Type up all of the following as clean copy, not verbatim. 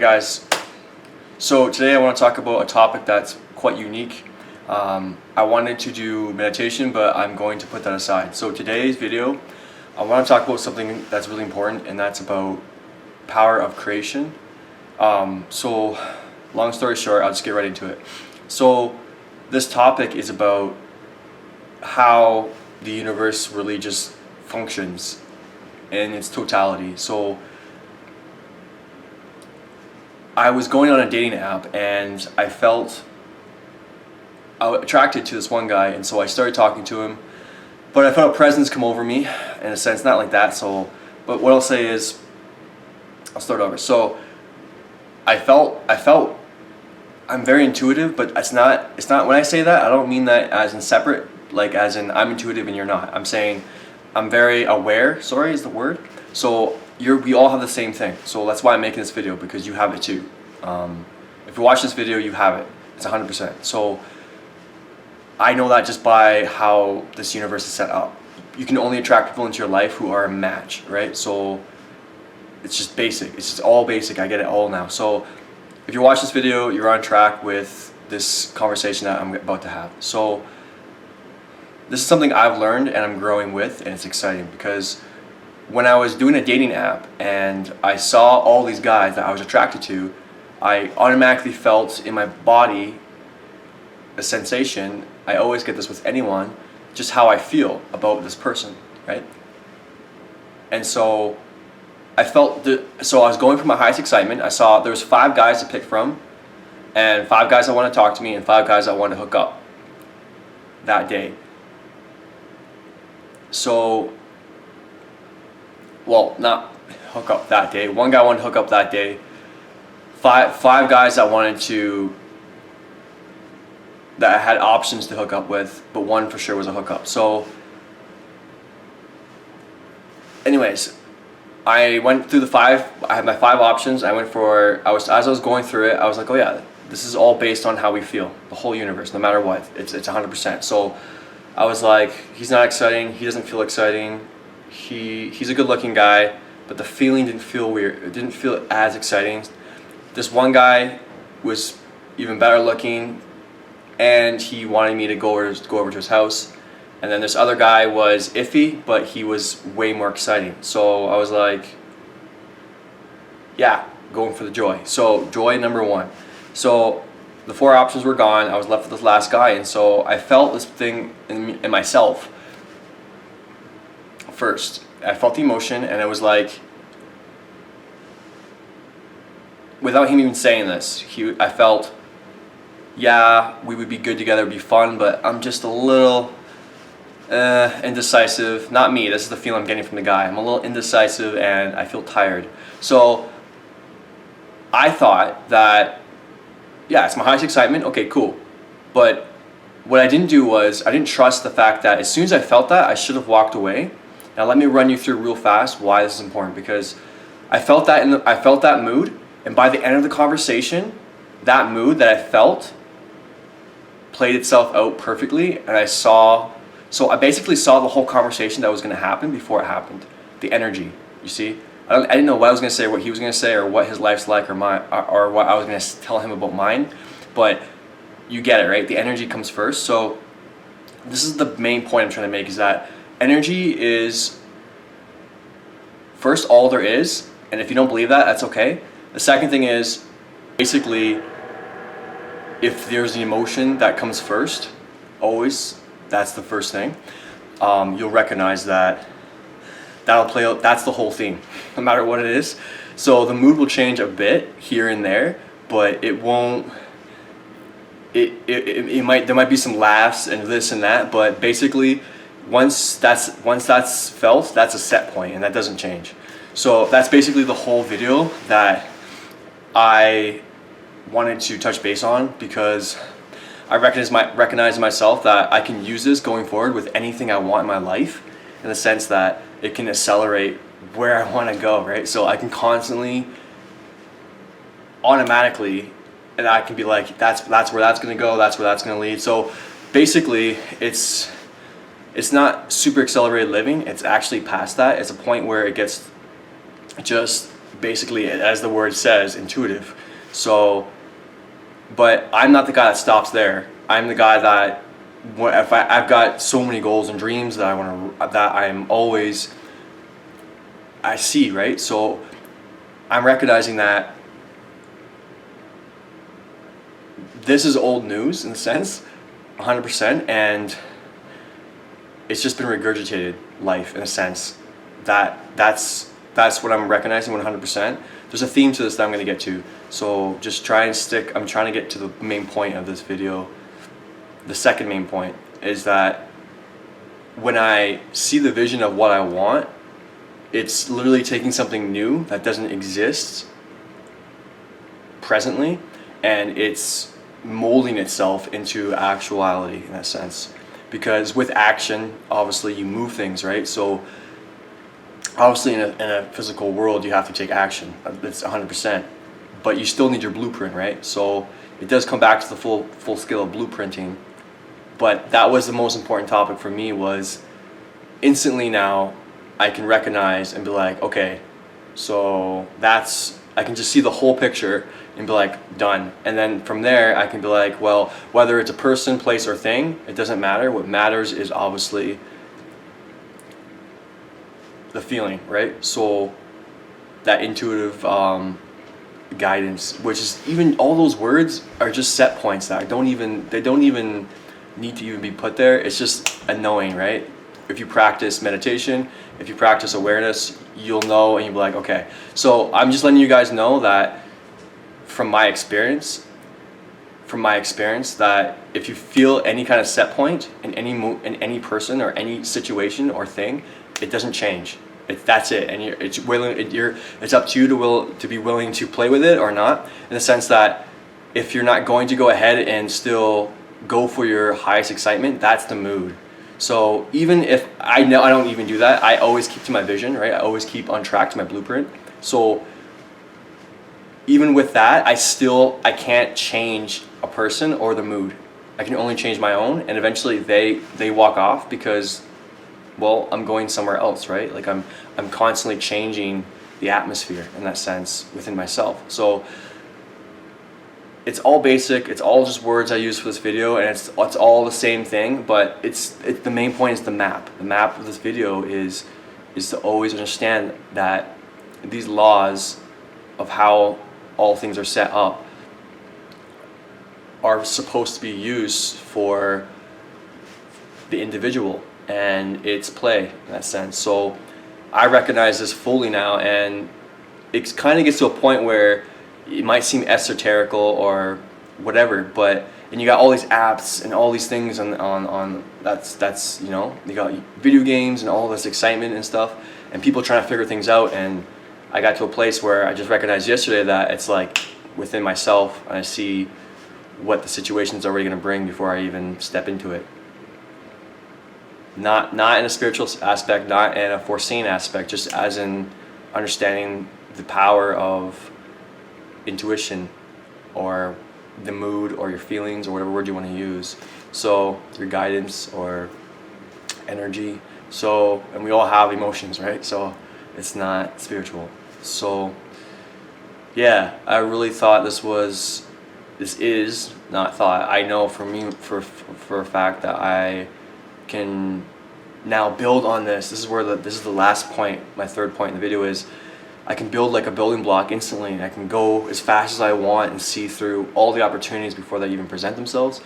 Guys, so today I want to talk about a topic that's quite unique. I wanted to do meditation, but I'm going to put that aside. So today's video, I want to talk about something that's really important, and that's about power of creation. So long story short, I'll just get right into it. So this topic is about how the universe really just functions in its totality. So I was going on a dating app and I felt attracted to this one guy, and so I started talking to him, but I felt a presence come over me in a sense, not like that. So, but what I'll say is, I'll start over. So I felt I'm very intuitive, but it's not when I say that, I don't mean that as in separate, like as in I'm intuitive and you're not. I'm saying I'm very aware, sorry is the word. So we all have the same thing. So that's why I'm making this video, because you have it too. If you watch this video, you have it. It's 100%. So I know that just by how this universe is set up. You can only attract people into your life who are a match, right? So it's just basic. It's just all basic. I get it all now. So if you watch this video, you're on track with this conversation that I'm about to have. So this is something I've learned and I'm growing with, and it's exciting because when I was doing a dating app and I saw all these guys that I was attracted to, I automatically felt in my body a sensation. I always get this with anyone, just how I feel about this person, right? And so I felt so I was going for my highest excitement. I saw there was 5 guys to pick from, and 5 guys that want to talk to me, and 5 guys that want to hook up that day. So, well, not hook up that day. 1 guy wanted to hook up that day. Five guys that wanted to, that I had options to hook up with, but 1 for sure was a hookup. So, anyways, I went through the 5. I had my 5 options. As I was going through it, I was like, oh yeah, this is all based on how we feel. The whole universe, no matter what, it's 100%. So I was like, he's not exciting. He doesn't feel exciting. He's a good-looking guy, but the feeling didn't feel weird. It didn't feel as exciting. This one guy was even better looking, and he wanted me to go over to his house. And then this other guy was iffy, but he was way more exciting. So I was like, yeah, going for the joy. So joy number 1. So the 4 options were gone. I was left with this last guy, and so I felt this thing in myself first. I felt the emotion, and it was like, without him even saying this, I felt, yeah, we would be good together, it'd be fun, but I'm just a little indecisive. Not me, this is the feeling I'm getting from the guy. I'm a little indecisive and I feel tired. So I thought that, yeah, it's my highest excitement, okay, cool. But what I didn't do was, I didn't trust the fact that as soon as I felt that, I should have walked away. Now let me run you through real fast why this is important, because I felt that mood, and by the end of the conversation, that mood that I felt played itself out perfectly, and so I basically saw the whole conversation that was going to happen before it happened. The energy, you see? I didn't know what I was going to say, what he was going to say, or what his life's like, or what I was going to tell him about mine. But you get it, right? The energy comes first. So this is the main point I'm trying to make, is that energy is first all there is, and if you don't believe that, that's okay. The second thing is, basically, if there's the emotion that comes first, always, that's the first thing, you'll recognize that'll play out. That's the whole theme, no matter what it is. So the mood will change a bit here and there, but it won't. There might be some laughs and this and that, but basically, once that's felt, that's a set point, and that doesn't change. So that's basically the whole video that I wanted to touch base on, because I recognize myself that I can use this going forward with anything I want in my life, in the sense that it can accelerate where I want to go, right? So I can constantly, automatically, and I can be like, that's where that's going to go, that's where that's going to lead. So basically, it's not super accelerated living. It's actually past that. It's a point where it gets just basically, as the word says, intuitive. So, but I'm not the guy that stops there. I'm the guy that, if I've got so many goals and dreams that I see, right? So I'm recognizing that this is old news in a sense, 100%, and it's just been regurgitated life in a sense. That's what I'm recognizing 100%. There's a theme to this that I'm going to get to, so just try and stick. I'm trying to get to the main point of this video. The second main point is that when I see the vision of what I want, it's literally taking something new that doesn't exist presently, and it's molding itself into actuality in that sense. Because with action, obviously you move things, right? So obviously in a physical world, you have to take action. It's 100%. But you still need your blueprint, right? So it does come back to the full scale of blueprinting. But that was the most important topic for me, was instantly now I can recognize and be like, okay, so I can just see the whole picture and be like, done. And then from there, I can be like, well, whether it's a person, place, or thing, it doesn't matter. What matters is obviously the feeling, right? So that intuitive guidance, which is, even all those words are just set points that they don't even need to even be put there. It's just a knowing, right? If you practice meditation, if you practice awareness, you'll know, and you'll be like, okay. So I'm just letting you guys know that from my experience, that if you feel any kind of set point in any person or any situation or thing, it doesn't change. That's it, and it's up to you to be willing to play with it or not. In the sense that if you're not going to go ahead and still go for your highest excitement, that's the mood. So even if I know I don't even do that, I always keep to my vision, right? I always keep on track to my blueprint. So even with that, I can't change a person or the mood. I can only change my own, and eventually they walk off because, well, I'm going somewhere else, right? Like I'm constantly changing the atmosphere in that sense within myself. So it's all basic. It's all just words I use for this video, and it's all the same thing. But the main point is the map. The map of this video is to always understand that these laws of how all things are set up are supposed to be used for the individual and its play in that sense. So I recognize this fully now, and it kind of gets to a point where it might seem esoterical or whatever, and you got all these apps and all these things on that's you got video games and all this excitement and stuff, and people trying to figure things out. And I got to a place where I just recognized yesterday that it's like within myself, I see what the situation's already going to bring before I even step into it. Not in a spiritual aspect, not in a foreseeing aspect, just as in understanding the power of intuition or the mood or your feelings or whatever word you want to use. So your guidance or energy. So, and we all have emotions, right? So it's not spiritual. So yeah, I really thought I know for me, for a fact that I can now build on this. This is the last point, my third point in the video is, I can build like a building block instantly, and I can go as fast as I want and see through all the opportunities before they even present themselves,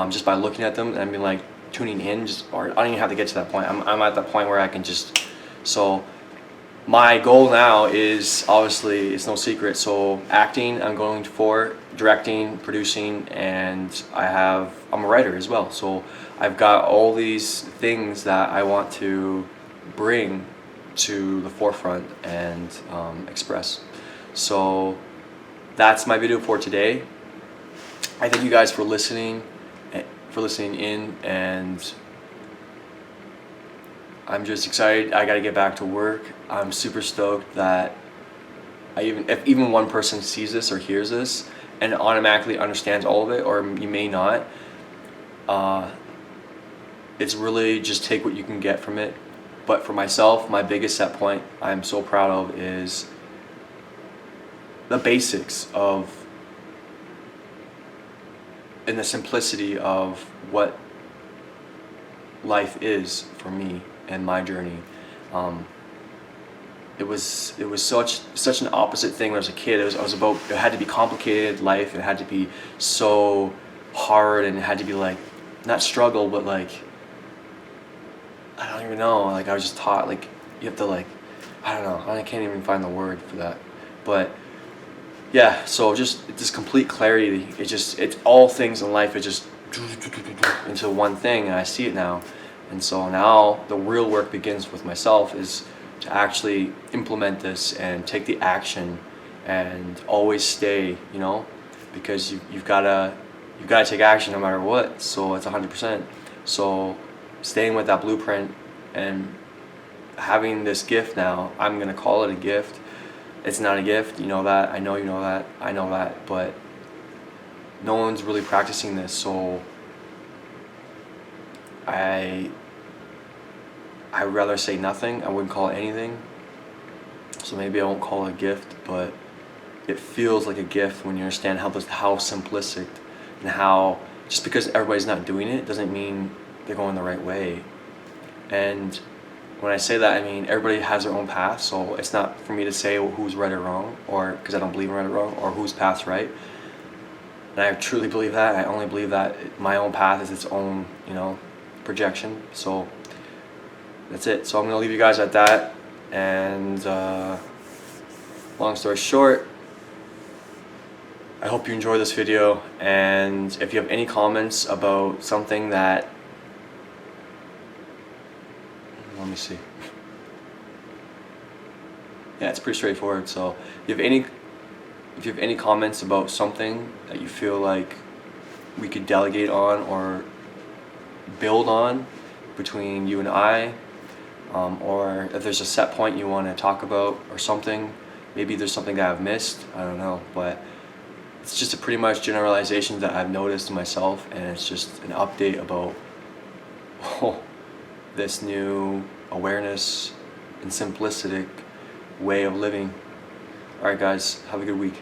just by looking at them and being like tuning in. Or I don't even have to get to that point. I'm at that point where I can just. So my goal now is, obviously it's no secret, so acting I'm going for, directing, producing, and I'm a writer as well. So I've got all these things that I want to bring to the forefront and express. So that's my video for today. I thank you guys for listening in, and I'm just excited. I got to get back to work. I'm super stoked that if even one person sees this or hears this and automatically understands all of it, or you may not, it's really just take what you can get from it. But for myself, my biggest set point I'm so proud of is the basics of, and the simplicity of what life is for me and my journey. It was such an opposite thing when I was a kid. It had to be complicated life. It had to be so hard, and it had to be like, not struggle, but like, I don't even know. Like I was just taught like you have to like, I don't know. I can't even find the word for that. But yeah, so just this complete clarity. It's all things in life. It just into one thing, and I see it now. And so now the real work begins with myself, is to actually implement this and take the action, and always stay, because you've gotta take action no matter what. So it's 100%. So staying with that blueprint and having this gift now, I'm gonna call it a gift. It's not a gift, you know that. I know you know that. I know that, but no one's really practicing this. So I'd rather say nothing. I wouldn't call it anything. So maybe I won't call it a gift, but it feels like a gift when you understand how simplistic, and how just because everybody's not doing it doesn't mean they're going the right way. And when I say that, I mean everybody has their own path. So it's not for me to say who's right or wrong, or because I don't believe in right or wrong, or whose path's right. And I truly believe that. I only believe that my own path is its own, projection. So that's it. So I'm gonna leave you guys at that. And long story short, I hope you enjoy this video. And if you have any comments about something that, let me see. Yeah, it's pretty straightforward. So if you have any comments about something that you feel like we could delegate on or build on between you and I, or if there's a set point you want to talk about or something, maybe there's something that I've missed, I don't know, but it's just a pretty much generalization that I've noticed myself, and it's just an update about this new awareness and simplistic way of living. Alright guys, have a good week.